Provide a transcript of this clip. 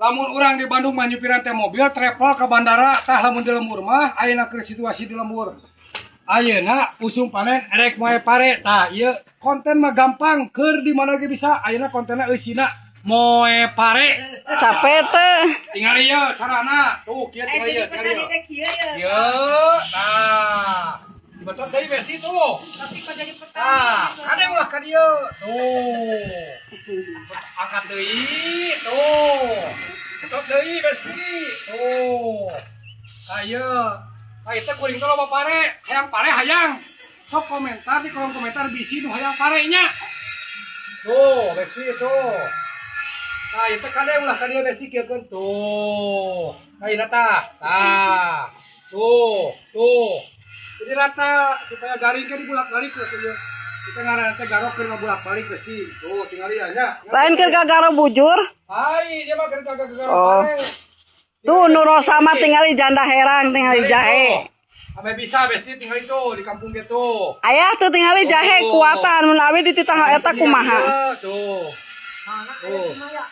Lamun urang di Bandung mah nyupiran teh mobil travel ke bandara tah lamun di lembur mah ayeuna keur situasi di lembur. Ayeuna usum panen erek moe pare tah ieu konten mah gampang keur di mana ge bisa ayeuna kontenna eusina moe pare. Capek teh. Tinggal ieu carana tuh kieu tinggal ieu nah betul deui besi tuh. Tapi kok jadi petani. Kadang ulah ka dieu tuh. Angkat deui tuh. Betul deui besi tuh. Ayo. Itu kuring teh loba pare, hayang pare hayang. Sok komentar di kolom komentar bisi nu hayang parenya. Tuh, besi tuh. Nah, itu kadang ulah ka dieu besi kieukeun tuh. Kayak tah. Tah. Tuh. Jadi rata supaya garing kan dibulak-balik tuh ya. Kita ngaran teh garok keur bolak-balik pasti. Tuh, tinggal ieu nya. Lain keur gagaro bujur. Hai, dia mah keur garok Oh. pare. Tuh nu rosa mah tingali janda herang, tingali jahe. Sampai bisa besti tinggal itu di kampung gitu. Ayah tuh tingali jahe kuatan mun abi di titah eta kumaha. Tuh. Mana ada maya.